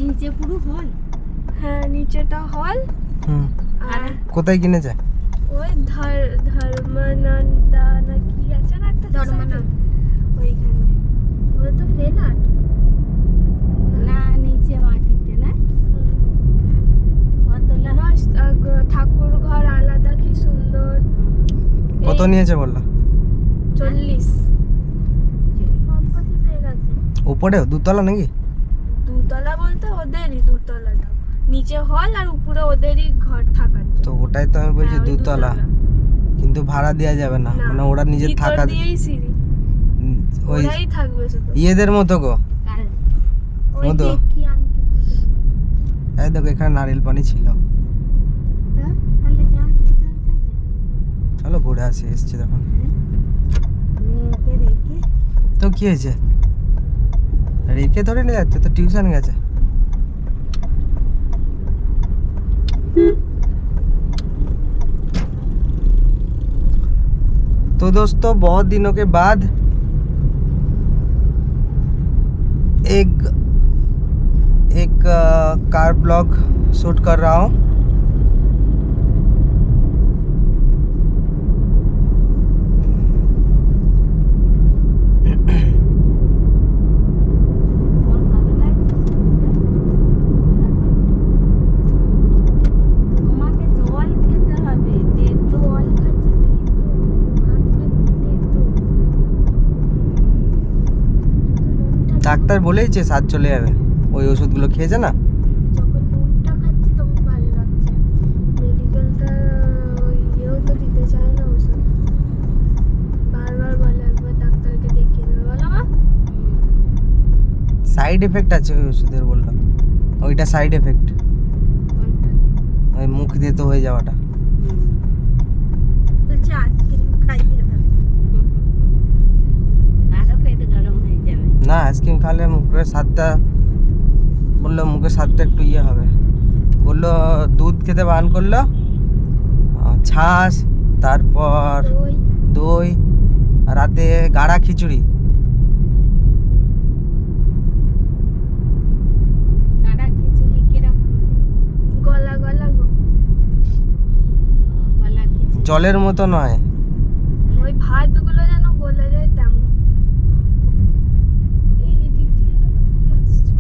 নিচে পুরো হল। হ্যাঁ নিচেটা হল। আর কোথায় কিনেছে? ওই ধর্মানন্দা না কি আছে না একটা ধর্মানন্দ। ওইখানে। ওটা তো ফ্ল্যাট না নিচে মাটিতে না কতলা। ঠাকুর ঘর আলাদা, কি সুন্দর। কত নিয়েছে বললো? 40। কম কত পেয়ে গেছে? উপরে দুতলা নাকি? দুতলা বলতে ওদেরই দুতলাটা, নিচে হল আর উপরে ওদেরই ঘর থাকার জন্য। তো ওটাই তো আমি বলছি হ্যাঁ, ওই দুতলা, কিন্তু ভাড়া দেওয়া যাবে না, না, মানে ওরা নিজের ভিতর থাকা দিয়েই সিঁড়ি, ওই ওরাই থাকবে শুধু। ইয়েদের মতো গো। ওই মধু। দেখি আংটি। এই দেখো এখানে নারকেল পানি ছিল। হ্যাঁ তাহলে যা চলো ঘুরে আসি, এসছি তখন। মেয়েকে রেখে তো কি হয়েছে? রেখে ধরে নিয়ে যাচ্ছে তো, টিউশন গেছে। तो दोस्तों बहुत दिनों के बाद एक कार ब्लॉग शूट कर रहा हूँ। তোমাকে জল খেতে হবে, তেতো জল খাচ্ছি, ভাত খাচ্ছি, ডাক্তার বলেইছে স্বাদ চলে যাবে, ওই ওষুধগুলো খেয়েছে না। যখন নুনটা খাচ্ছি তখন ভালো লাগছে। মেডিকেলটা ইয়েও তো দিতে চায় না ওষুধ, বারবার বলে একবার ডাক্তারকে দেখিয়ে দেবে। বলো মা। সাইড এফেক্ট আছে ওই ওষুধের বললাম, ওইটা সাইড এফেক্ট, ওই মুখ দিয়ে তো হয়ে যাওয়াটা। বলছে আইসক্রিম খাইয়ে দেবে। আরো পেট গরম হয়ে যাবে। না আইসক্রিম খালে মুখের স্বাদটা, বললো মুখের স্বাদটা একটু ইয়ে হবে। বললো দুধ খেতে বারণ করলো, ছাঁচ, তারপর ওই দই, আর রাতে গাড়া খিচুড়ি। কারা খিচুড়ি কিরকম গলা গলা গো, গলা খিচুড়ি? জলের মতো নয়, ওই ভাতগুলো যেন গলে যায় তেমন। এই এদিক দিয়ে এরকম কি আসছে?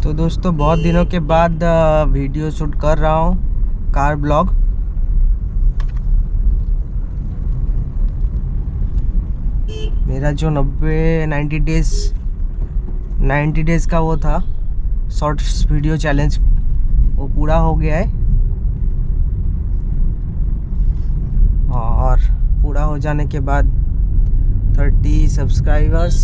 तो दोस्तों बहुत दिनों के बाद वीडियो शूट कर रहा हूँ, कार ब्लॉग। मेरा जो 90 डेज का वो था शॉर्ट्स वीडियो चैलेंज, वो पूरा हो गया है। और पूरा हो जाने के बाद 30 सब्सक्राइबर्स,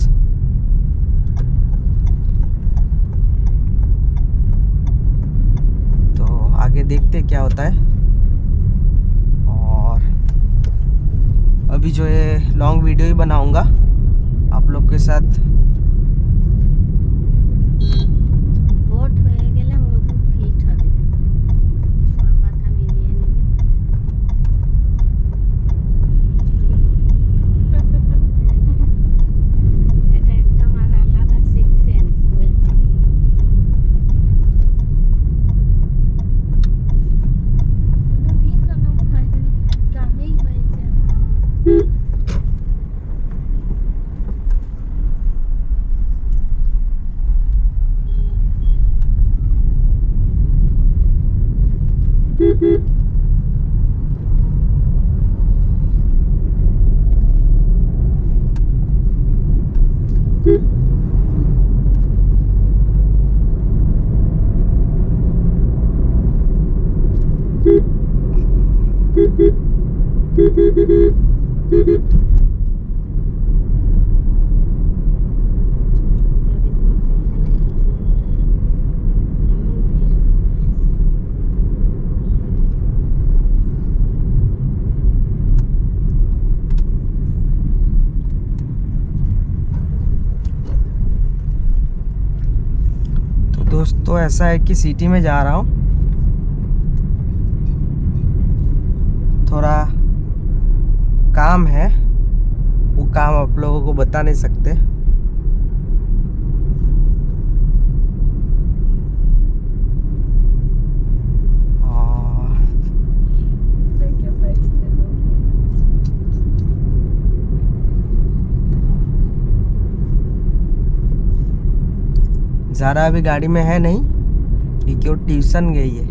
तो आगे देखते क्या होता है। और अभी जो है लॉन्ग वीडियो ही बनाऊंगा आप लोग के साथ। ভোট হয়ে গেলে মধু ফিট হবে, ওর কথা মিলিয়ে নেবে। এটা একটা আমার আলাদা সিক্স সেন্স বলছি। কোনোদিন ওরকম হয়নি, গ্রামেই হয়েছে। तो दोस्तों ऐसा है कि सिटी में जा रहा हूँ, थोड़ा काम है, काम आप लोगों को बता नहीं सकते। দেখে পাচ্ছি না। ज़ारा अभी गाड़ी में है नहीं क्योंकि वो ट्यूशन गई है।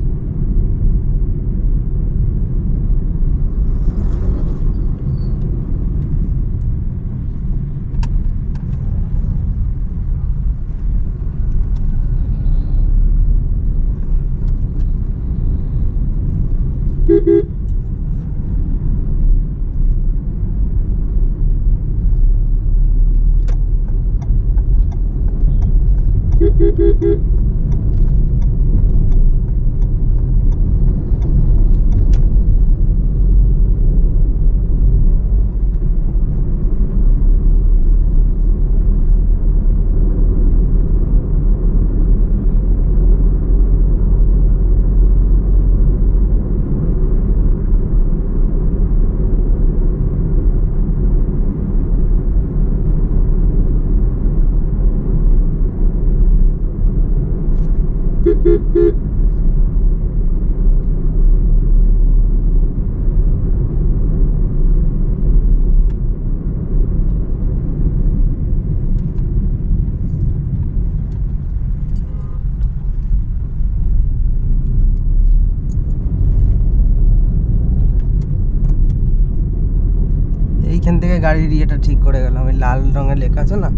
এইখান থেকে গাড়ির ইয়েটা ঠিক করে গেলাম, ওই লাল রঙের লেখা আছে না।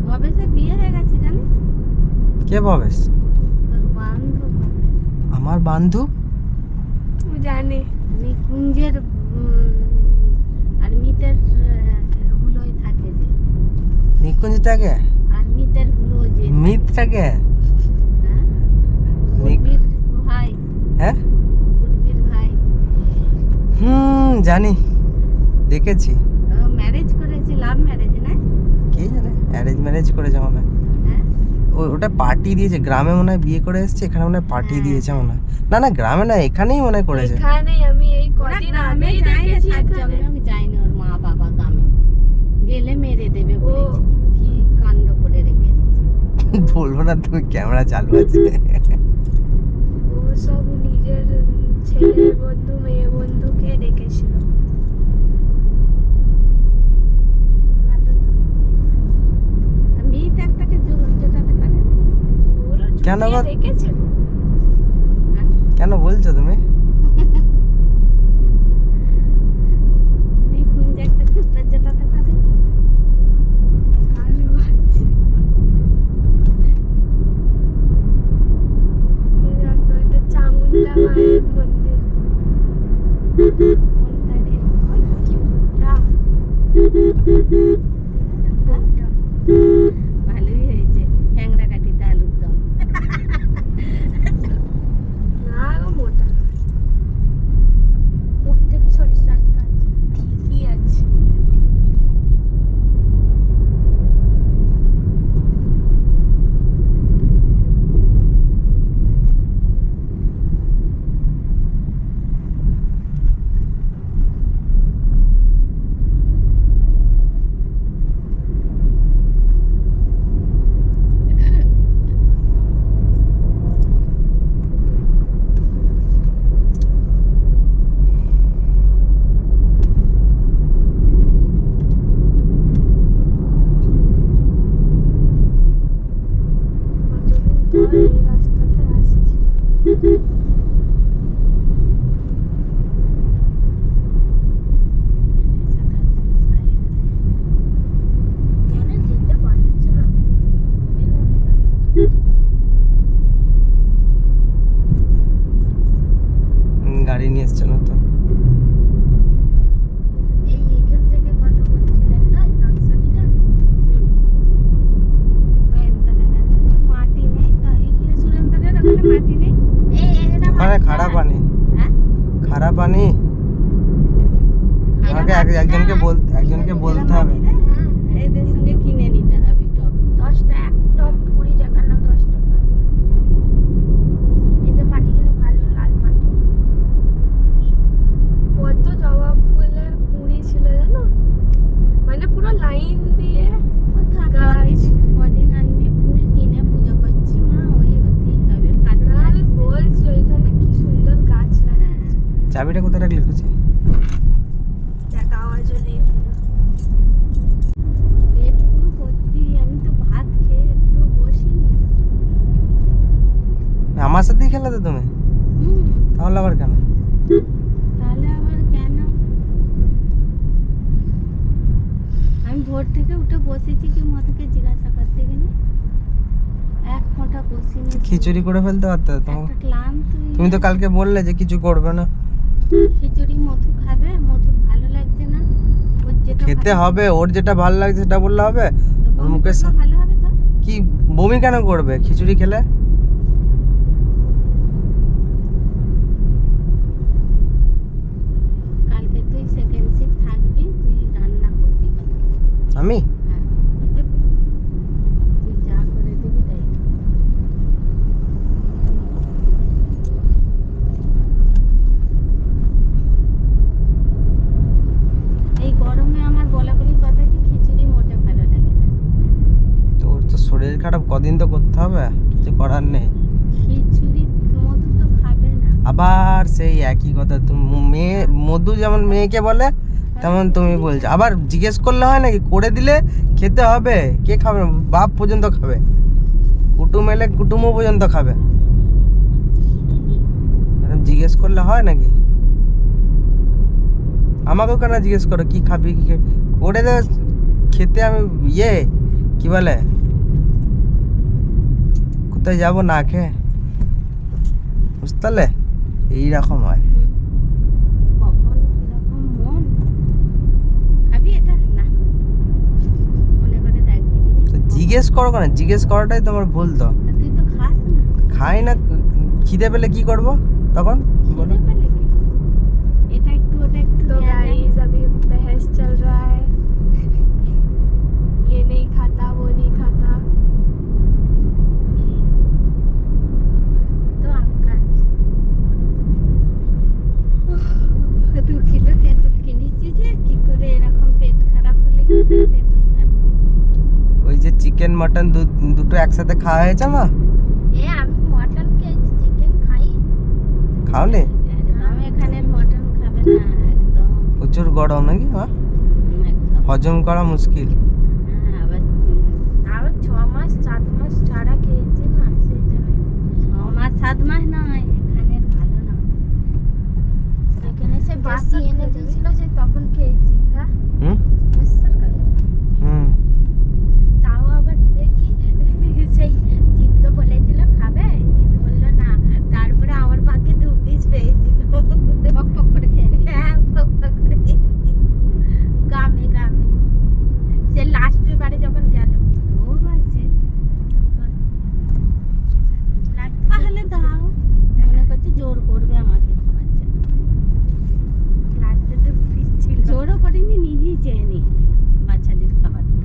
ভবেশের বিয়ে হয়ে গেছে জানিস? কে ভবেশ? তোর বান্ধব ভবেশ। আমার বান্ধু? ও জানে। নিকুঞ্জের আর মিতের হুলোয় থাকে যে। নিকুঞ্জটাকে? আর মিতের হুলো যে। মিতটাকে? হ্যাঁ? উর্বির ভাই। হ্যাঁ উর্বির ভাই। জানি, দেখেছি। ম্যারেজ করেছে, লাভ ম্যারেজ না? কে জানে, অ্যারেঞ্জ ম্যারেজ করেছে মনে হয়। হ্যাঁ? ওটা পার্টি দিয়েছে, গ্রামে মনে হয় বিয়ে করে এসেছে, এখানে মনে হয় পার্টি দিয়েছে মনে হয়। না না, গ্রামে না, এখানেই মনে হয় করেছে। এখানেই আমি এই কদিন আগেই দেখেছি এখানে। আমি যাইনি ওর মা বাবা গ্রামে। গেলে মেরে দেবে ও বলেছে। কি কাণ্ড করে রেখে এসেছে। বলবো না, তুমি ক্যামেরা চালু আছে। ও সব নিজের ছেলে বন্ধু মেয়ে বন্ধুকে রেখেছিল। ভালো তো। মিত একটাকে জোটাতে পারে না? ওরও কেন জুটিয়ে গো? রেখেছে। কেন বলছো তুমি? নিকুঞ্জ একটা জোটাতে পারে না? ভালো আছে। এই দেখো, এটা চামুন্ডা মায়ের মন্দির। কোনটা রে? কি মোটা। মোটা। ভালোই হয়েছে, ঠ্যাংরা কাঠিতে আলুর দম। না গো, মোটা। ওর থেকে সরিষা আছে। ঠিকই আছে। কতদিন পর এই রাস্তাটা আসছে। কেন যেতে পারছে না? গাড়ি নিয়ে এসছে না তো। এই এখান থেকে কথা বলছিলেন না নার্সারিটা? মাটি নেই তো, এখানে সুরেন্দ্রের ওখানে মাটি নেই। ওখানে খারাপ পানি, হ্যাঁ? খারাপ পানি। আমাকে একজনকে বলতে হবে। এদের সঙ্গে কিনে নিতে হবে টব। 10 টা, এক টব 20 টাকা না 10 টাকা। এদের মাটিগুলো ভালো, লাল মাটি। চাবিটা কোথায় রাখলি খুঁজে? দেখ আওয়াজও দিয়েছিল। পেট পুরো ভর্তি, আমি তো ভাত খেয়ে একটু বসিনি। আমার সাথেই খেলে তো তুমি, হুম, তাহলে আবার কেন? তাহলে আবার কেন? আমি ভোর থেকে উঠে বসেছি কি মধুকে জিজ্ঞাসা করতে গেলে এক ফোঁটা বসিনি। খিচুড়ি করে ফেলতে পারতে তোমার। একটা ক্লান্ত তুমি তো কালকে বললে যে কিছু করবে না। খিচুড়ি মধু খাবে, মধু ভালো লাগছে না, ওর যেটা খেতে হবে, ওর যেটা ভালো লাগছে সেটা বললে হবে। ওর মুখে ভালো হবে তো। কি বমি কেন করবে খিচুড়ি খেলে? কালকে তুই সেকেন্ড শিফট থাকবি, তুই রান্না করবি কালকে। আমি হ্যাঁ, তুই যা করে দিবি তাই। এই গরমে আমার বলা বলি কথা কি খিচুড়ি মোটে ভালো লাগে না। তোর তো শরীর খারাপ, কদিন তো করতে হবে, কিছু করার নেই। খিচুড়ি মধু তো খাবে না। আবার সেই একই কথা, তুমি মেয়ে মধু যেমন মেয়েকে বলে তেমন তুমি বলছো। আবার জিজ্ঞেস করলে হয় নাকি? করে দিলে খেতে হবে। কে খাবে? বাপ পর্যন্ত খাবে, কুটুম এলে কুটুমও পর্যন্ত খাবে। এরকম জিজ্ঞেস করলে হয় নাকি? আমাকেও কেন জিজ্ঞেস করো কি খাবি কি খাবি? করে দে খেতে। আমি কি বলে, কোথায় যাবো না খেয়ে? বুঝতে পারলে? এইরকম হয়। কখন কিরকম মন, খাবি এটা না মনে করে দেখ দেখি। তো জিজ্ঞেস করো কেন? জিজ্ঞেস করাটাই তোমার ভুল তো। তা তুই তো খাস না। খাই না, খিদে পেলে কি করব তখন বলো? খিদে পেলে কি? এটা একটু ওটা একটু तो নেওয়া যায়। गाइस अभी बहस चल रहा है, ये नहीं खाता वो नहीं खाता। তো আম গাছ দু কিলো তেঁতুল কিনেছি যে কি করে এরকম পেট খারাপ হলে কি করে তেঁতুল খাবি? ওই যে চিকেন মটন দুটো একসাথে খাওয়া হয়েছে মা? আমি মটন খেয়েছি, চিকেন খাই। খাওনি? একদম এখানের মটন খাবে না, একদম প্রচুর গরম নাকি মা? একদম। হজম করা মুশকিল। হ্যাঁ, আবার আরো 6 মাস 7 মাস ছাড়া খেয়েছি না, সেই জন্য 6 মাস 7 মাস নয়, এখানের ভালো না। এখানে সে বাসি এনে দিয়েছিল, যে তখন খেয়েছি। হ্যাঁ, হুম হুম তাও আবার দেখি সেই জিতকে বলেছিল খাবে, জিত বললো না, তারপরে আমার ভাগ্যে 2 পিস পেয়েছিল। পক পক করে খেয়ে নে। হ্যাঁ, পক পক করে গামে গামে সে লাস্টের বারে যখন গেল রোগ আছে তাহলে দাও, মনে করছে জোর করবে আমাকে খাবার জন্য। লাস্টে 2 পিস ছিল। জোরও করিনি, নিজেই চেয়ে নিয়ে বাচ্চাদের খাবারটা।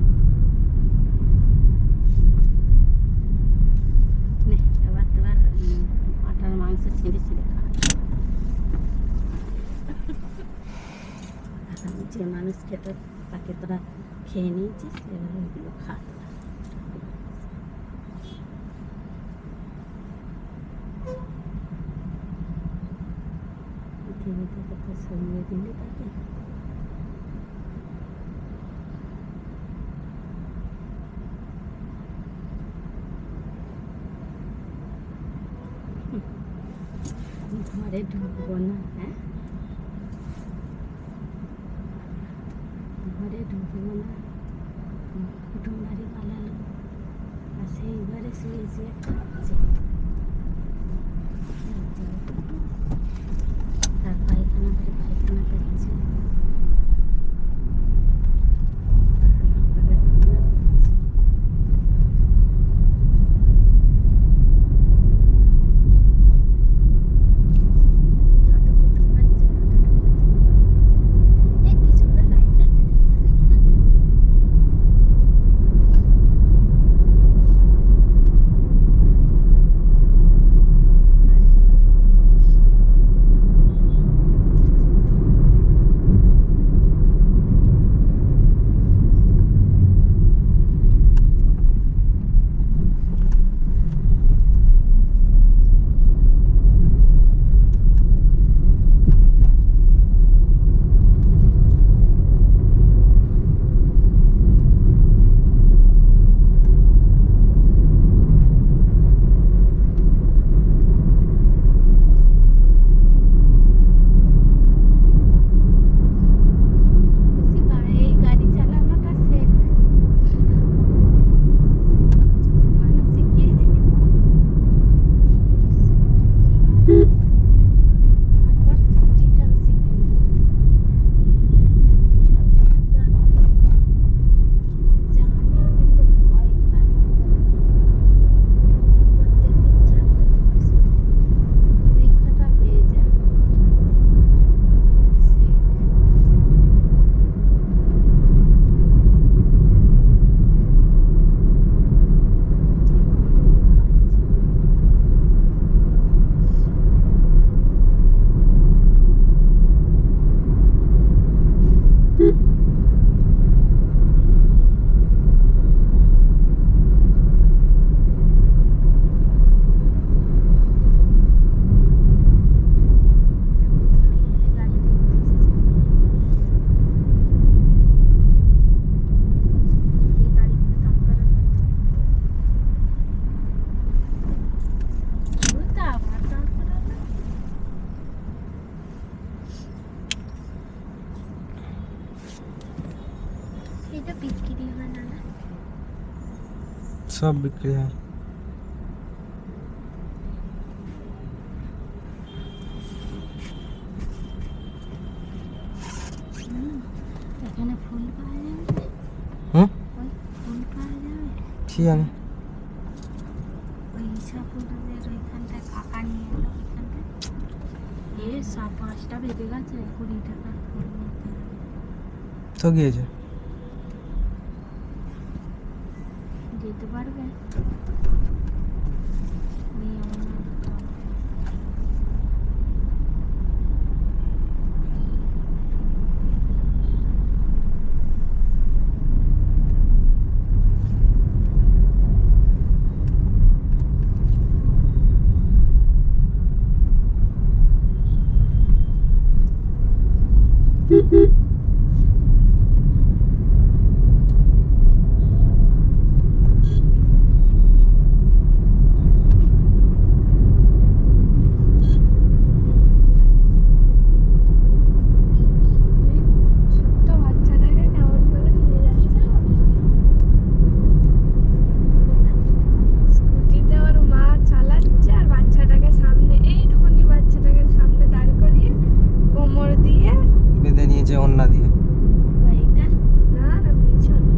নে এবার তোর আটার মাংস ছিঁড়ে ছিঁড়ে খা। আমি যে মানুষ খেতে তাকে তোরা খেয়ে নিয়েছিস, এবার ওইগুলো খা তোরা। পৃথিবী থেকে তো সরিয়ে দিলি তাকে। ঘরে ঢুকবো না, হ্যাঁ ঘরে ঢুকবো না, কুটুম বাড়ি পালালো আর সেই ঘরে শুয়ে শুয়ে খাচ্ছে। তার পায়খানা করে পায়খানা করছে। যত কুটুম বাচ্চা তত কি সুন্দর লাইট লাগছে, দেখতে দেখি না। এটা বিক্রি হয় না না? সব বিক্রি হয়। এখানে ফুল পাওয়া যাবে? হুম ওই ফুল পাওয়া যাবে? কি জানি। ওই ইসাপুরের ওইখানটায় কাকা নিয়ে এলো ওইখানটায়। 5টা বেজে গেছে, 20 টাকার ফুল নিতে হবে। তো গিয়েছে দিতে পারবে? নিয়ে অন্য দোকান। ছোট্ট বাচ্চাটাকে কেমন করে নিয়ে যাচ্ছে? স্কুটিতে ওর মা চালাচ্ছে আর বাচ্চাটাকে সামনে, এইটুকুনি বাচ্চাটাকে সামনে দাঁড় করিয়ে কোমর দিয়ে, বেঁধে নিয়েছে ওন্না দিয়ে। এইটা না না পিছনে।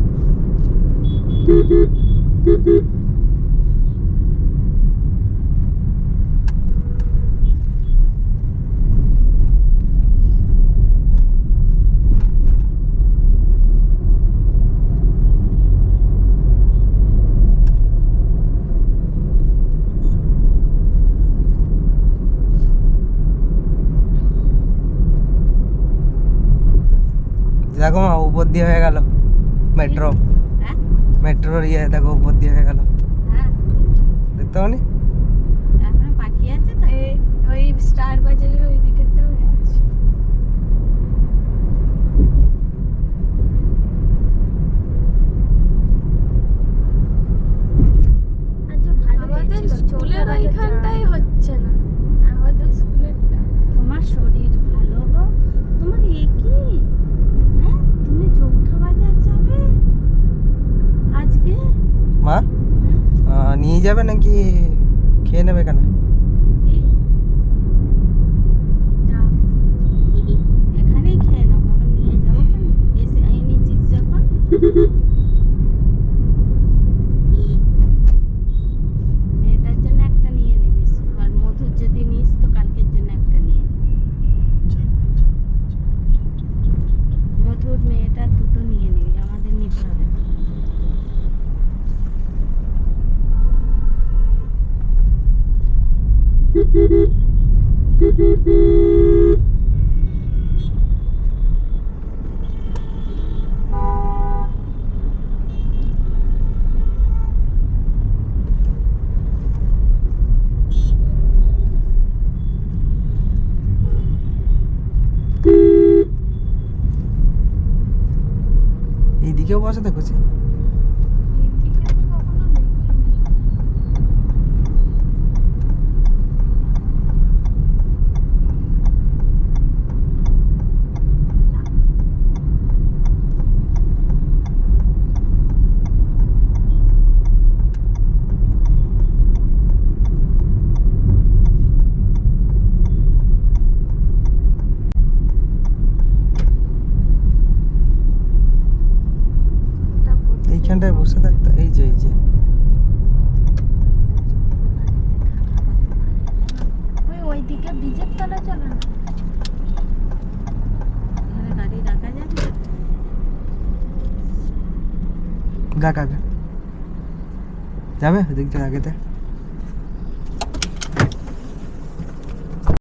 দেখো মা উপর দিয়ে হয়ে গেল মেট্রো। হ্যাঁ মেট্রোর ইয়ে দেখো উপর দিয়ে হয়ে গেল, হ্যাঁ দেখতে পাওনি? এখনো বাকি আছে তো। এই ওই স্টার বাজারের ওই দিকেরটাও হয়ে গেছে। আজ ভালো আমাদের হয়েছিল, স্কুলের ছোটবেলায় ওইখানটাই যাওয়া। হচ্ছে না, আমাদের স্কুলেরটা। তোমার শরীর ভালো গো, তোমার এ কি? হ্যাঁ তুমি চৌঠা বাজার যাবে আজকে? মা নিয়ে যাবে নাকি খেয়ে নেবে কেন? কি? যাও, এখানেই খেয়ে নেবো, আবার নিয়ে যাবো কেন? এসে এনেছিস যখন। মেয়েটার জন্য একটা নিয়ে নিবিস, আর মধুর যদি নিস তো কালকের জন্য একটা নিয়ে নিবি। মধুর মেয়েটার দুটো নিয়ে নিবি, আমাদের নিতে হবে না। এইদিকেও বসে দেখছি। এইদিকে আমি কখনো দেখিনি। ওটা কোথায়? এইখানটায় বসে থাকতো, এই যে এই যে ওইদিকে ব্রিজের তলা চলো না। এখানে গাড়ি রাখা যাবে? দেখ আগে যাবে ওদিকটা আগেতে।